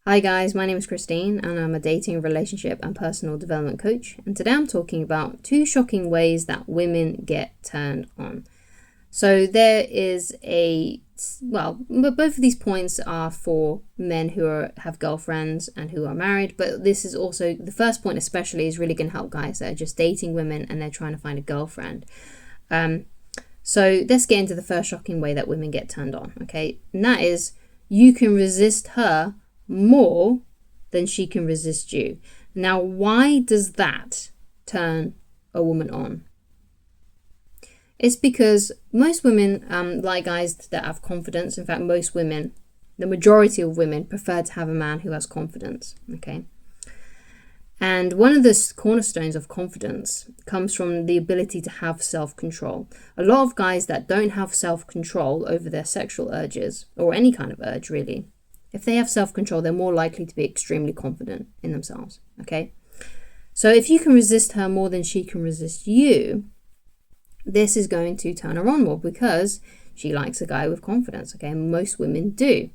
Hi guys, my name is Christine and I'm a dating, relationship and personal development coach, and today I'm talking about 2 shocking ways that women get turned on. So there is both of these points are for men who have girlfriends and who are married, but this is also, the first point especially is really going to help guys that are just dating women and they're trying to find a girlfriend. So let's get into the first shocking way that women get turned on, okay? And that is, you can resist her more than she can resist you. Now, why does that turn a woman on? It's because most women like guys that have confidence. In fact, most women, the majority of women, prefer to have a man who has confidence, okay? And one of the cornerstones of confidence comes from the ability to have self-control. A lot of guys that don't have self-control over their sexual urges, or any kind of urge really, if they have self-control, they're more likely to be extremely confident in themselves, okay? So if you can resist her more than she can resist you, this is going to turn her on more because she likes a guy with confidence, okay? And most women do.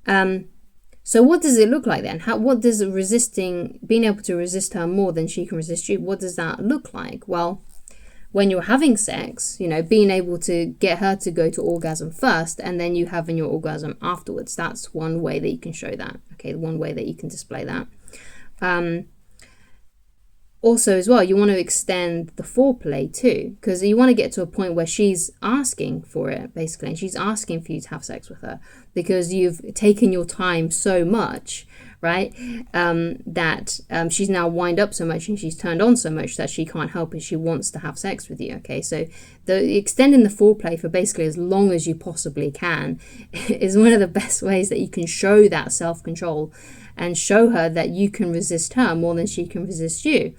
So what does it look like then? What does being able to resist her more than she can resist you, what does that look like? Well, when you're having sex, being able to get her to go to orgasm first and then you having your orgasm afterwards, that's one way that you can show that, okay? One way that you can display that. Also as well, you want to extend the foreplay too, because you want to get to a point where she's asking for it, basically, and she's asking for you to have sex with her because you've taken your time so much, right? That she's now wind up so much and she's turned on so much that she can't help it. She wants to have sex with you, okay? So the extending the foreplay for basically as long as you possibly can is one of the best ways that you can show that self-control and show her that you can resist her more than she can resist you.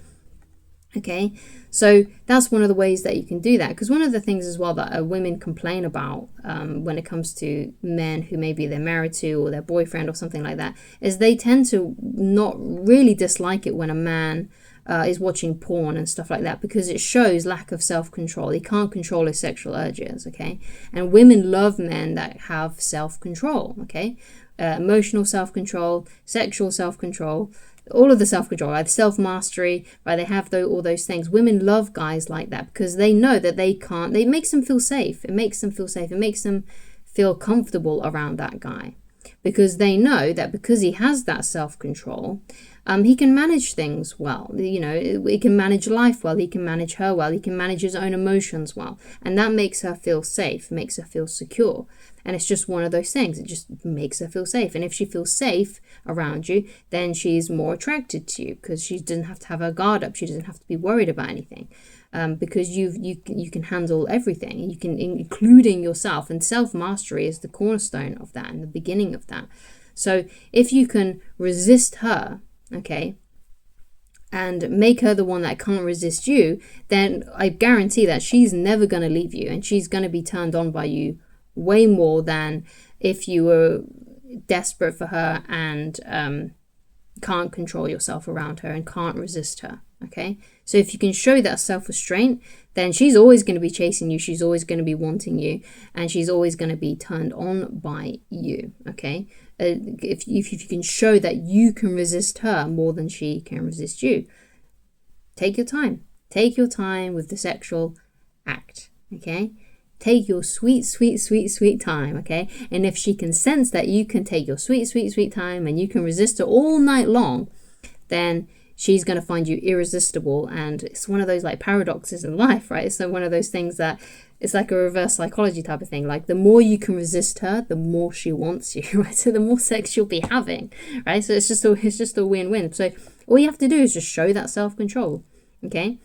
Okay, so that's one of the ways that you can do that, because one of the things as well that women complain about when it comes to men who maybe they're married to or their boyfriend or something like that is they tend to not really dislike it when a man is watching porn and stuff like that, because it shows lack of self-control. He can't control his sexual urges, okay? And women love men that have self-control, okay? Emotional self-control, sexual self-control, all of the self-control, like self-mastery, right? They have all those things. Women love guys like that because they know that it makes them feel safe. It makes them feel safe. It makes them feel comfortable around that guy because they know that because he has that self-control, he can manage things well. He can manage life well. He can manage her well. He can manage his own emotions well. And that makes her feel safe, makes her feel secure. And it's just one of those things. It just makes her feel safe. And if she feels safe around you, then she's more attracted to you because she doesn't have to have her guard up. She doesn't have to be worried about anything because you can handle everything. You can, including yourself. And self-mastery is the cornerstone of that and the beginning of that. So if you can resist her, okay, and make her the one that can't resist you, then I guarantee that she's never going to leave you and she's going to be turned on by you way more than if you were desperate for her and can't control yourself around her and can't resist her, okay? So if you can show that self-restraint, then she's always going to be chasing you, she's always going to be wanting you, and she's always going to be turned on by you, okay? If you can show that you can resist her more than she can resist you, take your time. Take your time with the sexual act, okay? Take your sweet, sweet, sweet, sweet time, okay? And if she can sense that you can take your sweet, sweet, sweet time and you can resist her all night long, then she's going to find you irresistible. And it's one of those like paradoxes in life, right? So one of those things that it's like a reverse psychology type of thing. Like the more you can resist her, the more she wants you, right? So the more sex you'll be having, right? So it's just a win-win. So all you have to do is just show that self-control, okay?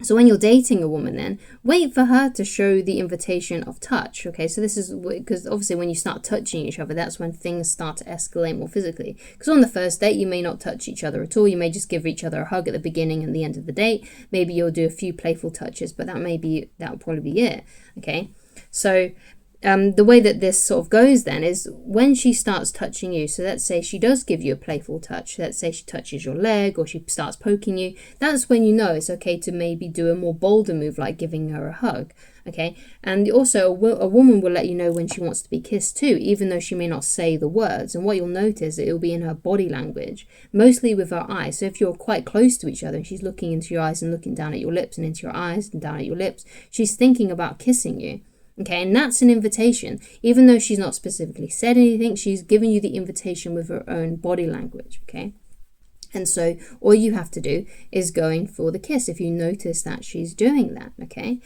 So when you're dating a woman, then wait for her to show the invitation of touch, okay? So this is because obviously when you start touching each other, that's when things start to escalate more physically. Because on the first date, you may not touch each other at all. You may just give each other a hug at the beginning and the end of the date. Maybe you'll do a few playful touches, but that'll probably be it, okay? So the way that this sort of goes then is when she starts touching you. So let's say she does give you a playful touch. Let's say she touches your leg or she starts poking you. That's when you know it's okay to maybe do a more bolder move like giving her a hug. Okay, and also a woman will let you know when she wants to be kissed too, even though she may not say the words. And what you'll notice, it will be in her body language, mostly with her eyes. So if you're quite close to each other and she's looking into your eyes and looking down at your lips and into your eyes and down at your lips, she's thinking about kissing you. Okay, and that's an invitation. Even though she's not specifically said anything, she's given you the invitation with her own body language. Okay. And so all you have to do is going for the kiss if you notice that she's doing that, okay?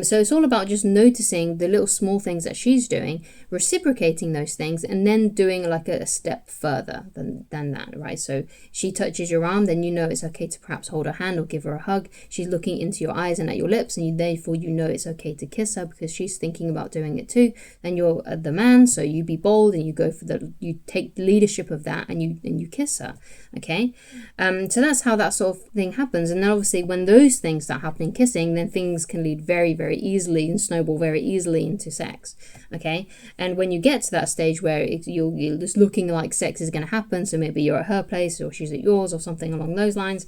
So it's all about just noticing the little small things that she's doing, reciprocating those things, and then doing like a step further than that, right? So she touches your arm, then you know it's okay to perhaps hold her hand or give her a hug. She's looking into your eyes and at your lips, and therefore you know it's okay to kiss her because she's thinking about doing it too. Then you're the man, so you be bold and you go for you take leadership of that and you kiss her, okay? So that's how that sort of thing happens. And then obviously when those things start happening, kissing, then things can lead very, very easily and snowball very easily into sex, okay? And when you get to that stage where you're just looking like sex is going to happen, so maybe you're at her place or she's at yours or something along those lines,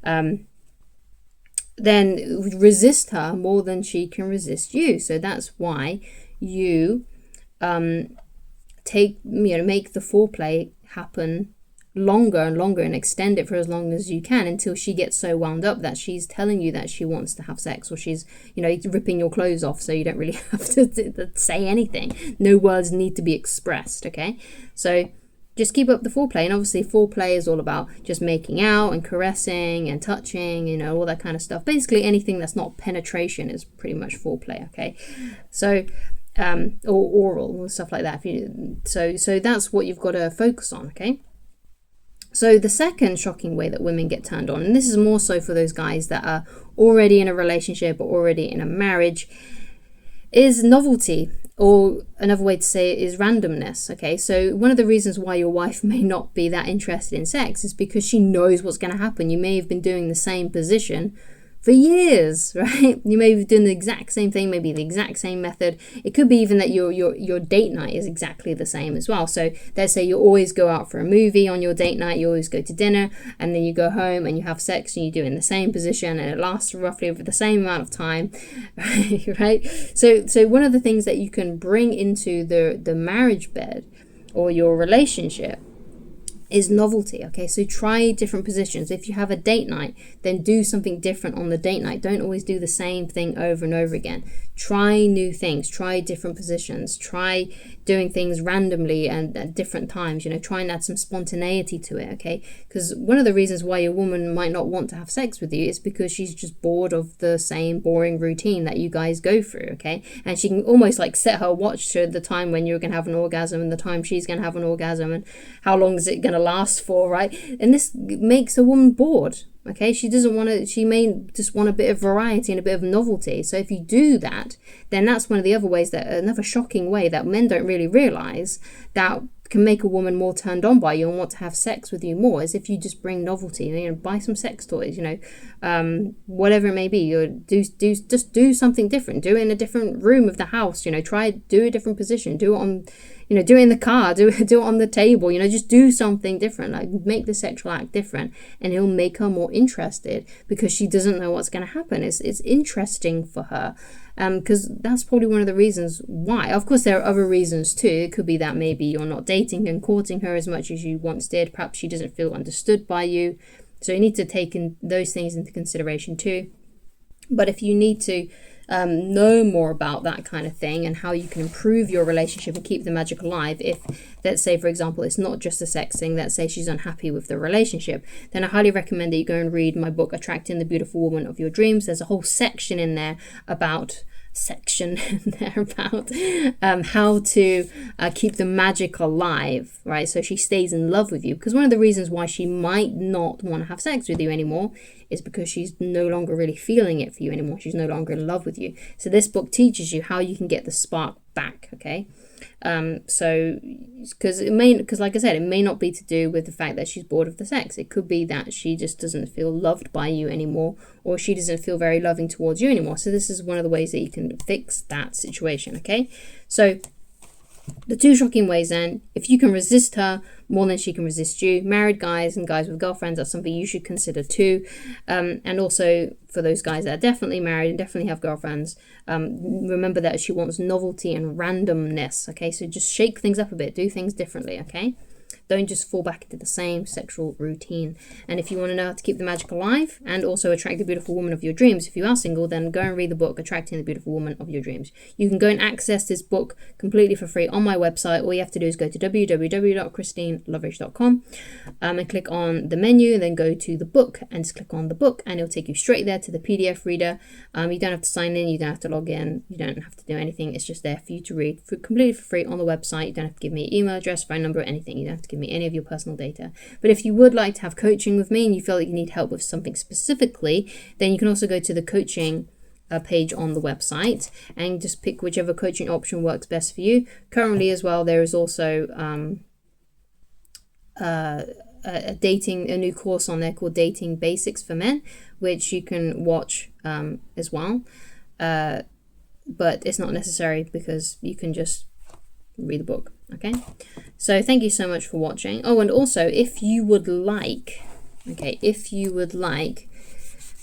then resist her more than she can resist you. So that's why you make the foreplay happen longer and longer and extend it for as long as you can until she gets so wound up that she's telling you that she wants to have sex, or she's ripping your clothes off, so you don't really have to say anything. No words need to be expressed, okay? So just keep up the foreplay. And obviously foreplay is all about just making out and caressing and touching, all that kind of stuff. Basically anything that's not penetration is pretty much foreplay, okay? So or oral and stuff like that. So that's what you've got to focus on, okay? So the second shocking way that women get turned on, and this is more so for those guys that are already in a relationship or already in a marriage, is novelty, or another way to say it is randomness, okay? So one of the reasons why your wife may not be that interested in sex is because she knows what's going to happen. You may have been doing the same position for years, right? You may be doing the exact same thing, maybe the exact same method. It could be even that your date night is exactly the same as well. So let's say you always go out for a movie on your date night, you always go to dinner, and then you go home and you have sex and you do it in the same position and it lasts roughly over the same amount of time, right? So one of the things that you can bring into the marriage bed or your relationship is novelty, okay? So try different positions. If you have a date night, then do something different on the date night. Don't always do the same thing over and over again. Try new things, try different positions, try doing things randomly and at different times, try and add some spontaneity to it, okay? Because one of the reasons why your woman might not want to have sex with you is because she's just bored of the same boring routine that you guys go through, okay? And she can almost like set her watch to the time when you're going to have an orgasm and the time she's going to have an orgasm and how long is it going to last for, right? And this makes a woman bored, okay? She may just want a bit of variety and a bit of novelty. So if you do that, then that's one of the other ways, another shocking way that men don't really realize that can make a woman more turned on by you and want to have sex with you more, is if you just bring novelty. Buy some sex toys, whatever it may be. Just do something different. Do it in a different room of the house. Do a different position. Do it on, do it in the car. Do it on the table. Just do something different. Like make the sexual act different, and it'll make her more interested because she doesn't know what's going to happen. It's interesting for her. Because that's probably one of the reasons why. Of course, there are other reasons too. It could be that maybe you're not dating and courting her as much as you once did. Perhaps she doesn't feel understood by you. So you need to take those things into consideration too. But if you need to know more about that kind of thing and how you can improve your relationship and keep the magic alive, if, let's say, for example, it's not just a sex thing, let's say she's unhappy with the relationship, then I highly recommend that you go and read my book, Attracting the Beautiful Woman of Your Dreams. There's a whole section in there about how to keep the magic alive, right? So she stays in love with you. Because one of the reasons why she might not want to have sex with you anymore is because she's no longer really feeling it for you anymore. She's no longer in love with you. So this book teaches you how you can get the spark back, okay? So because like I said, it may not be to do with the fact that she's bored of the sex. It could be that she just doesn't feel loved by you anymore, or she doesn't feel very loving towards you anymore. So this is one of the ways that you can fix that situation, okay? So the 2 shocking ways then: if you can resist her more than she can resist you. Married guys and guys with girlfriends, that's something you should consider too. And also for those guys that are definitely married and definitely have girlfriends, remember that she wants novelty and randomness, okay? So just shake things up a bit, do things differently, okay? Don't just fall back into the same sexual routine. And if you want to know how to keep the magic alive and also attract the beautiful woman of your dreams, if you are single, then go and read the book, Attracting the Beautiful Woman of Your Dreams. You can go and access this book completely for free on my website. All you have to do is go to www.christineloveridge.com and click on the menu, and then go to the book and just click on the book, and it'll take you straight there to the PDF reader. You don't have to sign in, you don't have to log in, you don't have to do anything. It's just there for you to read completely for free on the website. You don't have to give me email address, phone number, anything. You don't have to give me any of your personal data. But if you would like to have coaching with me and you feel like you need help with something specifically, then you can also go to the coaching page on the website and just pick whichever coaching option works best for you. Currently as well, there is also a new course on there called Dating Basics for Men, which you can watch as well, but it's not necessary because you can just read the book. Okay, so thank you so much for watching. Oh, and also if you would like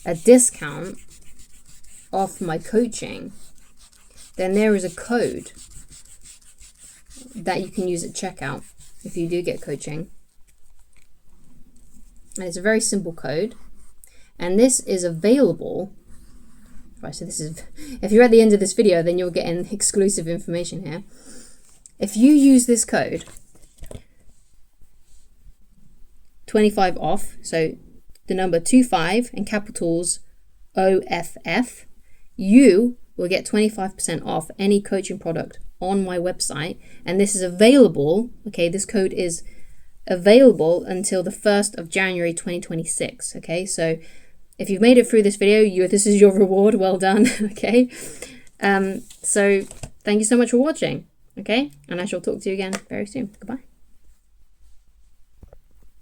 a discount off my coaching, then there is a code that you can use at checkout if you do get coaching. And it's a very simple code, and this is available. Right, so this is, if you're at the end of this video, then you're getting exclusive information here. If you use this code, 25 off, so the number 25 in capitals OFF, you will get 25% off any coaching product on my website. And this is available, okay, this code is available until the 1st of January 2026, okay? So if you've made it through this video, this is your reward. Well done, okay? So thank you so much for watching, okay? And I shall talk to you again very soon. Goodbye.